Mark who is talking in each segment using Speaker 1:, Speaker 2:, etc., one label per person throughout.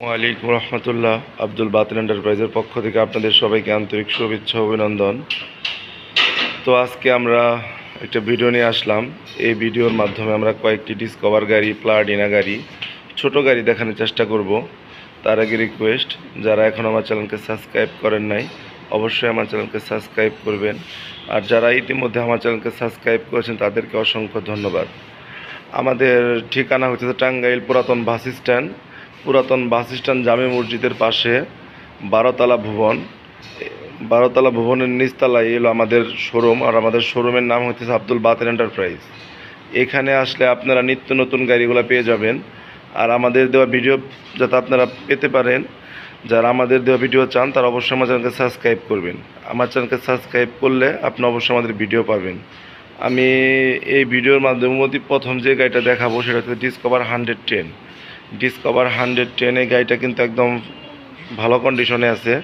Speaker 1: ওয়ালাইকুম রহমতুল্লাহ। আব্দুল বাতিল এন্টারপ্রাইজের পক্ষ থেকে আপনাদের সবাইকে আন্তরিক শুভেচ্ছা ও অভিনন্দন। তো আজকে আমরা একটা ভিডিও নিয়ে আসলাম। এই ভিডিওর মাধ্যমে আমরা কয়েকটি ডিসকভার গাড়ি, প্লাটিনা গাড়ি, ছোট গাড়ি দেখানোর চেষ্টা করব। তার আগে রিকোয়েস্ট, যারা এখন আমার চ্যানেলকে সাবস্ক্রাইব করেন নাই অবশ্যই আমার চ্যানেলকে সাবস্ক্রাইব করবেন, আর যারা ইতিমধ্যে আমার চ্যানেলকে সাবস্ক্রাইব করেছেন তাদেরকে অসংখ্য ধন্যবাদ। আমাদের ঠিকানা হচ্ছে টাঙ্গাইল পুরাতন বাস স্ট্যান্ড জামে মসজিদের পাশে 12তলা ভবন। 12তলা ভবনের নিচতলায় এলো আমাদের শোরুম, আর আমাদের শোরুমের নাম হচ্ছে আব্দুল বাতিল এন্টারপ্রাইজ। এখানে আসলে আপনারা নিত্য নতুন গাড়িগুলো পেয়ে যাবেন। আর আমাদের দেওয়া ভিডিও যাতে আপনারা পেতে পারেন, যারা আমাদের দেওয়া ভিডিও চান তারা অবশ্যই আমার চ্যানেলকে সাবস্ক্রাইব করবেন। আমার চ্যানেলকে সাবস্ক্রাইব করলে আপনি অবশ্যই আমাদের ভিডিও পাবেন। আমি এই ভিডিওর মাধ্যমে প্রথম যে গাড়িটা দেখাবো সেটা হচ্ছে ডিসকভার 110। এই গাড়িটা কিন্তু একদম ভালো কন্ডিশনে আছে।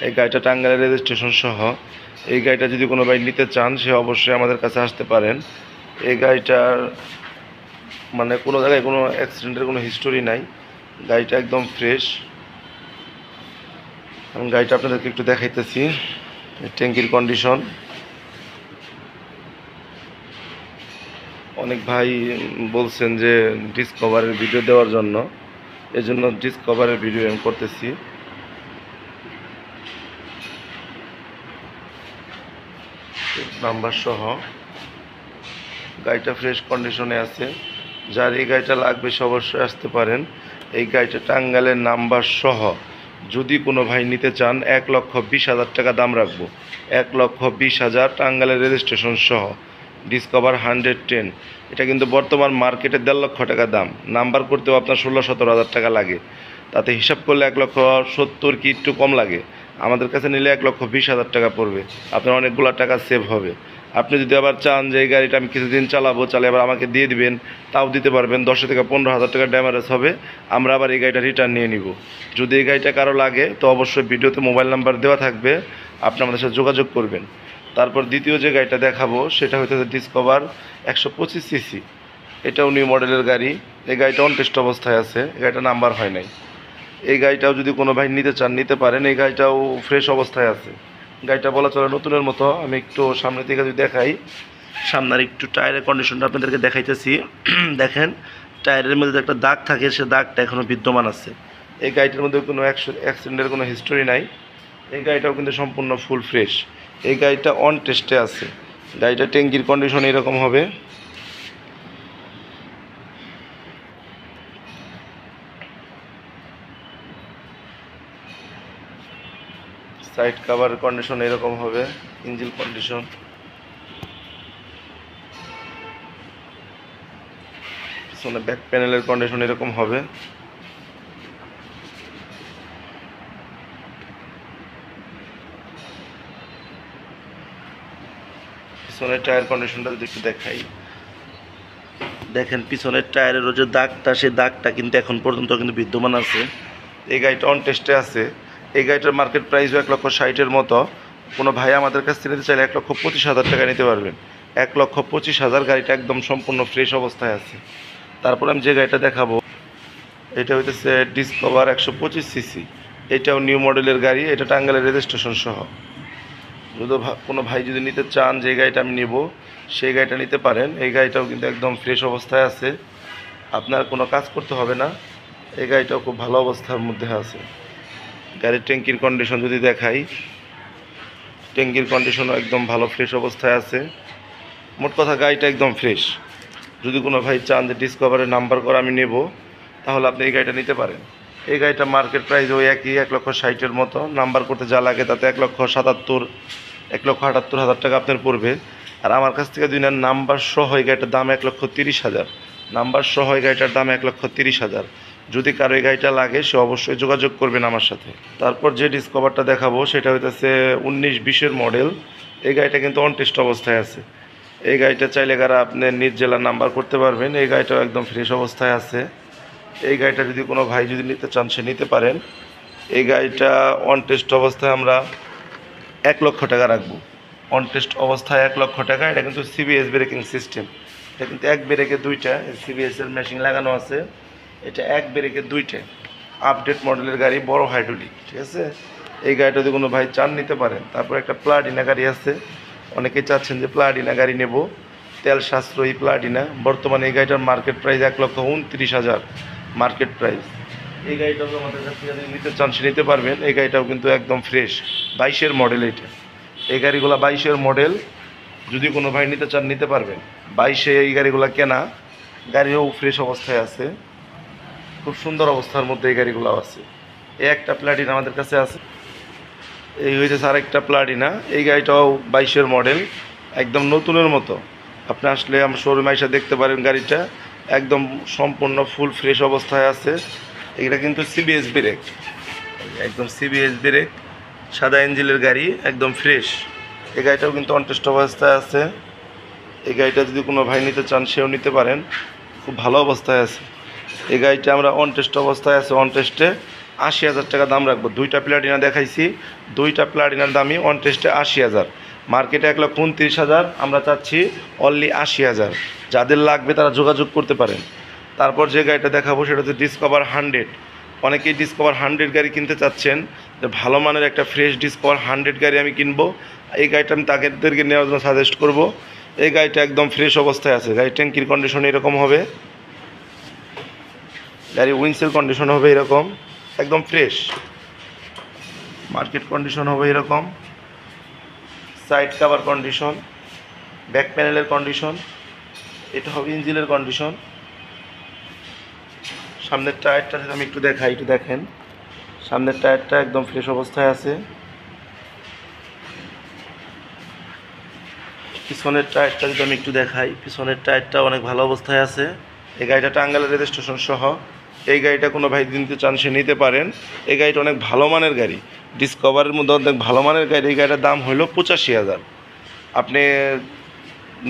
Speaker 1: এই গাড়িটা টাঙ্গাইলের রেজিস্ট্রেশন সহ। এই গাড়িটা যদি কোনো ভাই নিতে চান সে অবশ্যই আমাদের কাছে আসতে পারেন। এই গাড়িটার মানে কোনো জায়গায় কোনো অ্যাক্সিডেন্টের কোনো হিস্টোরি নাই। গাড়িটা একদম ফ্রেশ। আমি গাড়িটা আপনাদেরকে একটু দেখাইতেছি। ট্যাঙ্কির কন্ডিশন, অনেক ভাই বলছেন যে ডিসকভারের ভিডিও দেওয়ার জন্য, এজন্য ডিসকভারের ভিডিও আমি করতেছি। নাম্বার সহ গাড়িটা ফ্রেশ কন্ডিশনে আছে। যার এই গাড়িটা লাগবে সে অবশ্যই আসতে পারেন। এই গাড়িটা টাঙ্গাইলের নাম্বার সহ যদি কোনো ভাই নিতে চান 1,20,000 টাকা দাম রাখবো। 1,20,000 টাঙ্গাইলের রেজিস্ট্রেশন সহ ডিসকভার 110। এটা কিন্তু বর্তমান মার্কেটে 1.5 লক্ষ টাকা দাম। নাম্বার করতেও আপনার 16-17 হাজার টাকা লাগে। তাতে হিসাব করলে 1,70,000 কি একটু কম লাগে। আমাদের কাছে নিলে 1,20,000 টাকা পড়বে। আপনার অনেকগুলো টাকা সেভ হবে। আপনি যদি আবার চান যে এই গাড়িটা আমি কিছুদিন চালিয়ে আবার আমাকে দিয়ে দিবেন, তাও দিতে পারবেন। 10 থেকে 15 হাজার টাকা ড্যামেজ হবে, আমরা আবার এই গাড়িটা রিটার্ন নিয়ে নিব। যদি এই গাড়িটা কারো লাগে তো অবশ্যই ভিডিওতে মোবাইল নাম্বার দেওয়া থাকবে, আপনি আমাদের সাথে যোগাযোগ করবেন। তারপর দ্বিতীয় যে গাড়িটা দেখাবো সেটা হচ্ছে ডিসকভার 125 সিসি। এটাও নিউ মডেলের গাড়ি। এই গাড়িটা অন টেস্ট অবস্থায় আছে, এই গাড়িটা নাম্বার হয় নাই। এই গাড়িটাও যদি কোনো ভাই নিতে চান নিতে পারেন। এই গাড়িটাও ফ্রেশ অবস্থায় আছে। গাড়িটা বলা চলে নতুনের মতো। আমি একটু সামনে থেকে যদি দেখাই, সামনের একটু টায়ারের কন্ডিশনটা আপনাদেরকে দেখাইতেছি। দেখেন, টায়ারের মধ্যে একটা দাগ থাকে, সে দাগটা এখনও বিদ্যমান আছে। এই গাড়িটার মধ্যে কোনো অ্যাক্সিডেন্টের কোনো হিস্টোরি নাই। এই গাড়িটাও কিন্তু সম্পূর্ণ ফুল ফ্রেশ। এই গাড়িটা অন টেস্টে আছে। গাড়িটা ট্যাঙ্কির কন্ডিশন এরকম হবে। সাইড কাভার কন্ডিশন এরকম হবে। ইঞ্জিন কন্ডিশন, পিছনে ব্যাক প্যানেলের কন্ডিশন এরকম হবে। পিছনের টায়ার কন্ডিশনটা যদি একটু দেখাই, দেখেন পিছনের টায়ারেরও যে দাগটা, সেই দাগটা কিন্তু এখন পর্যন্ত কিন্তু বিদ্যমান আছে। এই গাড়িটা অন টেস্টে আছে। এই গাড়িটার মার্কেট প্রাইসও 1,60,000 মতো। কোনো ভাই আমাদের কাছ থেকে নিতে চাইলে 1,25,000 টাকা নিতে পারবেন। 1,25,000 গাড়িটা একদম সম্পূর্ণ ফ্রেশ অবস্থায় আছে। তারপর আমি যে গাড়িটা দেখাবো এটা হইতেছে ডিসকভার 125 সিসি। এটাও নিউ মডেলের গাড়ি। এটা টাঙ্গাইলের রেজিস্ট্রেশন সহ। যদি কোনো ভাই যদি নিতে চান যে গাড়িটা আমি নেব, সেই গাড়িটা নিতে পারেন। এই গাড়িটাও কিন্তু একদম ফ্রেশ অবস্থায় আছে, আপনার কোনো কাজ করতে হবে না। এই গাড়িটাও খুব ভালো অবস্থার মধ্যে আছে। গাড়ির ট্যাঙ্কির কন্ডিশন যদি দেখাই, ট্যাঙ্কির কন্ডিশনও একদম ভালো ফ্রেশ অবস্থায় আছে। মোট কথা গাড়িটা একদম ফ্রেশ। যদি কোনো ভাই চান যে ডিসকভারের নাম্বার করে আমি নেব, তাহলে আপনি এই গাড়িটা নিতে পারেন। এই গাড়িটা মার্কেট প্রাইস ওই একই 1,60,000 মতো। নাম্বার করতে যা লাগে তাতে 1,78,000 টাকা আপনার পড়বে। আর আমার কাছ থেকে যদি নেন নাম্বার সহ, এই গাড়িটার দাম 1,30,000। নাম্বার সহ এই গাড়িটার দাম 1,30,000। যদি কারো এই গাড়িটা লাগে সে অবশ্যই যোগাযোগ করবেন আমার সাথে। তারপর যে ডিসকভারটা দেখাবো সেটা হইতেছে 19-20-এর মডেল। এই গাড়িটা কিন্তু অন টেস্ট অবস্থায় আছে। এই গাড়িটা চাইলে কারা আপনি নিজ জেলার নাম্বার করতে পারবেন। এই গাড়িটাও একদম ফ্রেশ অবস্থায় আছে। এই গাড়িটা যদি কোনো ভাই যদি নিতে চান সে নিতে পারেন। এই গাড়িটা অন টেস্ট অবস্থায় আমরা 1 লক্ষ টাকা রাখবো। অন টেস্ট অবস্থায় 1 লক্ষ টাকা। এটা কিন্তু সিবিএস ব্রেকিং সিস্টেম। এটা কিন্তু এক ব্রেকে দুইটা সিবিএস এর মেশিন লাগানো আছে। এটা এক ব্রেকে দুইটা। আপডেট মডেলের গাড়ি, বড় হাইড্রোলিক, ঠিক আছে। এই গাড়িটা যদি কোনো ভাই চান নিতে পারেন। তারপর একটা প্লাটিনা গাড়ি আছে, অনেকেই চাচ্ছেন যে প্লাটিনা গাড়ি নেব, তেল সাশ্রয়ী প্লাটিনা। বর্তমানে এই গাড়িটার মার্কেট প্রাইস 1,29,000 মার্কেট প্রাইস। এই গাড়িটাও আমাদের কাছে যদি নিতে চান সে নিতে পারবেন। এই গাড়িটাও কিন্তু একদম ফ্রেশ, 22-এর মডেল এটা। এই গাড়িগুলো 22-এর মডেল, যদি কোনো ভাই নিতে চান নিতে পারবেন। 22-এ এই গাড়িগুলো কেনা, গাড়িও ফ্রেশ অবস্থায় আছে, খুব সুন্দর অবস্থার মধ্যে এই গাড়িগুলো আছে। এই একটা প্লাটিনা আমাদের কাছে আছে। এই হয়েছে আরেকটা প্লাটিনা, এই গাড়িটাও 22-এর মডেল, একদম নতুনের মতো। আপনি আসলে আমার শোরুমে এসে দেখতে পারেন, গাড়িটা একদম সম্পূর্ণ ফুল ফ্রেশ অবস্থায় আছে। এটা কিন্তু সিবিএস ব্রেক, একদম সিবিএস ব্রেক, সাদা ইঞ্জিনের গাড়ি, একদম ফ্রেশ। এই গাড়িটাও কিন্তু অনটেস্ট অবস্থায় আছে। এই গাড়িটা যদি কোনো ভাই নিতে চান সেও নিতে পারেন, খুব ভালো অবস্থায় আছে। এই গাড়িটা আমরা অনটেস্ট অবস্থায় আছে, অনটেস্টে 80,000 টাকা দাম রাখবো। দুইটা প্লাটিনা দেখাইছি, দুইটা প্লাটিনার দামই অনটেস্টে 80,000, মার্কেটে 1,29,000, আমরা চাচ্ছি অনলি 80,000। যাদের লাগবে তারা যোগাযোগ করতে পারেন। তারপর যে গাড়িটা দেখাবো সেটা হচ্ছে ডিসকভার 100। অনেকেই ডিসকভার 100 গাড়ি কিনতে চাচ্ছেন, যে ভালো মানের একটা ফ্রেশ ডিসকভার 100 গাড়ি আমি কিনবো। এই গাড়িটা আমি তাদেরকে নেওয়ার জন্য সাজেস্ট করবো। এই গাড়িটা একদম ফ্রেশ অবস্থায় আছে। গাড়ি ট্যাঙ্কির কন্ডিশন এরকম হবে, গাড়ি উইন্সের কন্ডিশন হবে এরকম, একদম ফ্রেশ। মার্কেট কন্ডিশন হবে এরকম, সাইড কাভার কন্ডিশন, ব্যাক প্যানেলের কন্ডিশন, এটা হবে ইঞ্জিনের কন্ডিশন। সামনের টায়ারটা যদি আমি একটু দেখাই, একটু দেখেন, সামনের টায়ারটা একদম ফ্রেশ অবস্থায় আছে। পিছনের টায়ারটা যদি আমি একটু দেখাই, পিছনের টায়ারটা অনেক ভালো অবস্থায় আছে। এই গাড়িটা টাঙ্গাইলের রেজিস্ট্রেশন সহ। এই গাড়িটা কোনো ভাই নিতে চান সে নিতে পারেন। এই গাড়িটা অনেক ভালো মানের গাড়ি, ডিসকভারের মধ্যে অনেক ভালো মানের গাড়ি। এই গাড়িটার দাম হলো 85,000, আপনি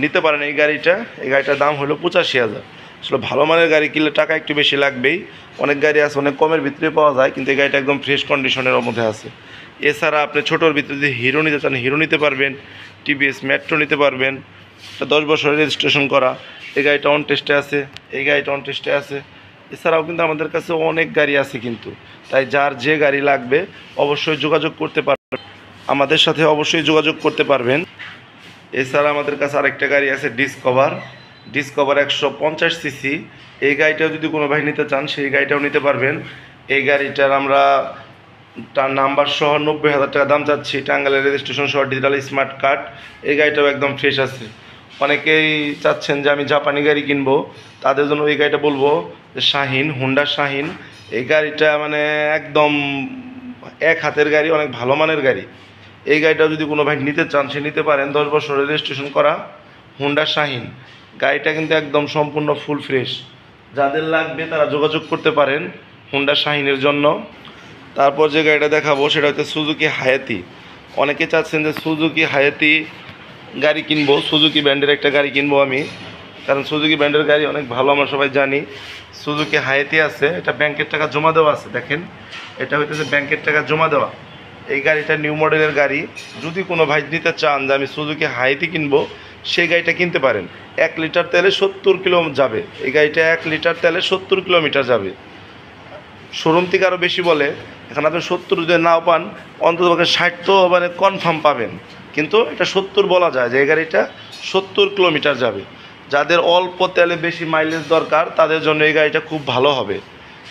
Speaker 1: নিতে পারেন এই গাড়িটা। এই গাড়িটার দাম হলো 85,000। আসলে ভালো মানের গাড়ি কিনলে টাকা একটু বেশি লাগবেই। অনেক গাড়ি আছে অনেক কমের ভিতরে পাওয়া যায়, কিন্তু এই গাড়িটা একদম ফ্রেশ কন্ডিশনের মধ্যে আছে। এছাড়া আপনি ছোটোর ভিতরে যদি হিরো নিতে চান হিরো নিতে পারবেন, টিভিএস মেট্রো নিতে পারবেন, এটা 10 বছরের রেজিস্ট্রেশন করা। এই গাড়িটা অন টেস্টে আছে, এই গাড়িটা অন টেস্টে আছে। এছাড়াও কিন্তু আমাদের কাছে অনেক গাড়ি আছে কিন্তু, তাই যার যে গাড়ি লাগবে অবশ্যই যোগাযোগ করতে পারবেন, আমাদের সাথে অবশ্যই যোগাযোগ করতে পারবেন। এছাড়া আমাদের কাছে আরেকটা গাড়ি আছে ডিসকভার, ডিসকভার 150 সিসি। এই গাড়িটাও যদি কোনো ভাই নিতে চান সেই গাড়িটাও নিতে পারবেন। এই গাড়িটার আমরা তার নাম্বার সহ 90,000 টাকা দাম চাচ্ছি, টাঙ্গাইলের রেজিস্ট্রেশন সহ, ডিজিটাল স্মার্ট কার্ড। এই গাড়িটাও একদম ফ্রেশ আছে। অনেকেই চাচ্ছেন যে আমি জাপানি গাড়ি কিনবো, তাদের জন্য এই গাড়িটা বলবো যে শাহিন, হুন্ডা শাহিন। এই গাড়িটা মানে একদম এক হাতের গাড়ি, অনেক ভালো মানের গাড়ি। এই গাড়িটাও যদি কোনো ভাই নিতে চান সে নিতে পারেন, 10 বছরের রেজিস্ট্রেশন করা হুন্ডা শাহিন। গাড়িটা কিন্তু একদম সম্পূর্ণ ফুল ফ্রেশ। যাদের লাগবে তারা যোগাযোগ করতে পারেন হুন্ডা শাহিনের জন্য। তারপর যে গাড়িটা দেখাবো সেটা হচ্ছে সুজুকি হায়াতি। অনেকে চাচ্ছেন যে সুজুকি হায়াতি গাড়ি কিনবো, সুজুকি ব্র্যান্ডের একটা গাড়ি কিনবো আমি, কারণ সুজুকি ব্র্যান্ডের গাড়ি অনেক ভালো, আমরা সবাই জানি। সুজুকি হায়াতি আছে, এটা ব্যাংকের টাকা জমা দেওয়া আছে, দেখেন এটা হইতেছে ব্যাংকের টাকা জমা দেওয়া। এই গাড়িটা নিউ মডেলের গাড়ি। যদি কোনো ভাই নিতে চান যে আমি সুজুকি হায়াতি কিনবো, সেই গাড়িটা কিনতে পারেন। 1 লিটার তেলে 70 কিলো যাবে এই গাড়িটা, 1 লিটার তেলে 70 কিলোমিটার যাবে। শোরুম থেকে আরও বেশি বলে, এখন আপনি 70 যদি নাও পান, অন্তত 60 তো মানে কনফার্ম পাবেন, কিন্তু এটা 70 বলা যায় যে এই গাড়িটা 70 কিলোমিটার যাবে। যাদের অল্প তেলে বেশি মাইলেজ দরকার তাদের জন্য এই গাড়িটা খুব ভালো হবে।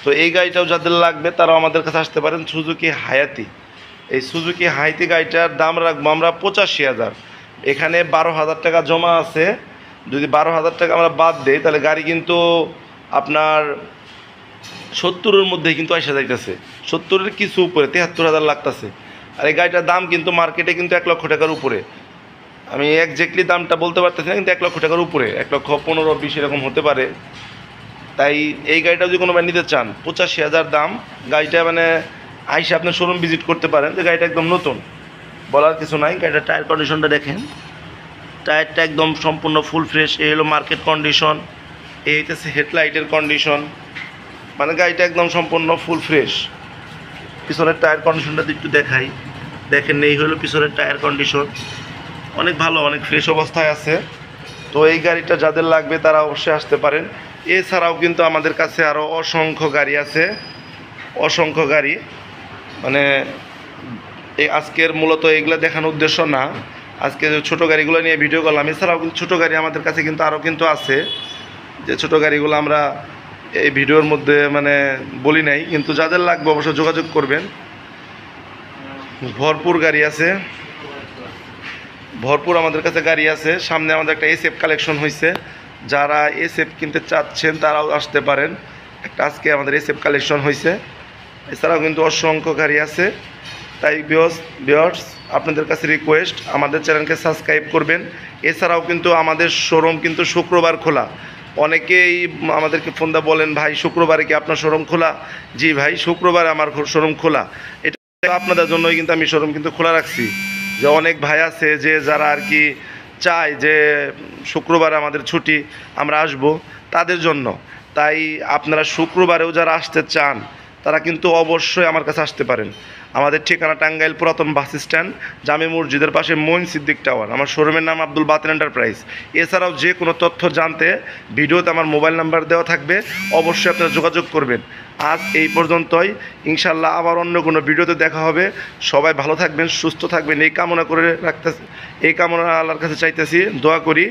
Speaker 1: তো এই গাড়িটাও যাদের লাগবে তারাও আমাদের কাছে আসতে পারেন, সুজুকি হায়াতি। এই সুজুকি হায়াতি গাড়িটার দাম রাখবো আমরা 85,000। এখানে 12,000 টাকা জমা আছে, যদি 12,000 টাকা আমরা বাদ দিই তাহলে গাড়ি কিন্তু আপনার 70-এর মধ্যেই কিন্তু আসা যাইতেছে, 70-এর কিছু উপরে, 73,000 লাগতেছে। আর এই গাড়িটার দাম কিন্তু মার্কেটে কিন্তু 1 লক্ষ টাকার উপরে। আমি একজ্যাক্টলি দামটা বলতে পারতেছি না, কিন্তু 1 লক্ষ টাকার উপরে, 1,15,20 এরকম হতে পারে। তাই এই গাড়িটা যদি কোনো ভাই নিতে চান, 85,000 দাম। গাড়িটা মানে আইসে আপনি শোরুম ভিজিট করতে পারেন, যে গাড়িটা একদম নতুন, বলার কিছু নাই। গাড়িটার টায়ার কন্ডিশনটা দেখেন, টায়ারটা একদম সম্পূর্ণ ফুল ফ্রেশ। এই হলো মার্কেট কন্ডিশন, এই হইতেছে হেডলাইটের কন্ডিশন, মানে গাড়িটা একদম সম্পূর্ণ ফুল ফ্রেশ। পিছনের টায়ার কন্ডিশনটা একটু দেখাই, দেখেন এই হলো পিছনের টায়ার কন্ডিশন, অনেক ভালো, অনেক ফ্রেশ অবস্থায় আছে। তো এই গাড়িটা যাদের লাগবে তারা অবশ্যই আসতে পারেন। এছাড়াও কিন্তু আমাদের কাছে আরও অসংখ্য গাড়ি আছে, অসংখ্য গাড়ি, মানে এই আজকের মূলত এগুলো দেখানোর উদ্দেশ্য না, আজকে যে ছোটো গাড়িগুলো নিয়ে ভিডিও করলাম। এছাড়াও কিন্তু ছোটো গাড়ি আমাদের কাছে কিন্তু আরও কিন্তু আছে, যে ছোটো গাড়িগুলো আমরা এই ভিডিওর মধ্যে মানে বলি নাই, কিন্তু যাদের লাগবে অবশ্যই যোগাযোগ করবেন। ভরপুর গাড়ি আছে, ভরপুর আমাদের কাছে গাড়ি আছে। সামনে আমাদের একটা এসএফ কালেকশন হয়েছে, যারা এসএফ কিনতে চাচ্ছেন তারাও আসতে পারেন। একটা আজকে আমাদের এসএফ কালেকশন হয়েছে, এছাড়াও কিন্তু অসংখ্য গাড়ি আছে। তাই ভিউয়ার্স আপনাদের কাছে রিকোয়েস্ট, আমাদের চ্যানেলকে সাবস্ক্রাইব করবেন। এছাড়াও কিন্তু আমাদের শোরুম কিন্তু শুক্রবার খোলা। অনেকেই আমাদেরকে ফোন দিয়ে বলেন, ভাই শুক্রবারে কি আপনার শোরুম খোলা? জি ভাই, শুক্রবার আমার শোরুম খোলা। এটা আপনাদের জন্যই কিন্তু আমি শোরুম কিন্তু খোলা রাখছি, যে অনেক ভাই আছে যে যারা আর কি চায় যে শুক্রবারে আমাদের ছুটি, আমরা আসব তাদের জন্য। তাই আপনারা শুক্রবারেও যারা আসতে চান তারা কিন্তু অবশ্যই আমার কাছে আসতে পারেন। আমাদের ঠিকানা টাঙ্গাইল পুরাতন বাস স্ট্যান্ড, জামে মসজিদের পাশে মঈন সিদ্দিক টাওয়ার। আমার শোরুমের নাম আব্দুল বাতেন এন্টারপ্রাইজ। এছাড়াও যে কোনো তথ্য জানতে ভিডিওতে আমার মোবাইল নাম্বার দেওয়া থাকবে, অবশ্যই আপনারা যোগাযোগ করবেন। আজ এই পর্যন্তই, ইনশাল্লাহ আবার অন্য কোনো ভিডিওতে দেখা হবে। সবাই ভালো থাকবেন, সুস্থ থাকবেন, এই কামনা করে রাখতেছি, এই কামনা আল্লাহর কাছে চাইতেছি, দোয়া করি।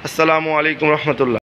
Speaker 1: আসসালামু আলাইকুম রহমতুল্লাহ।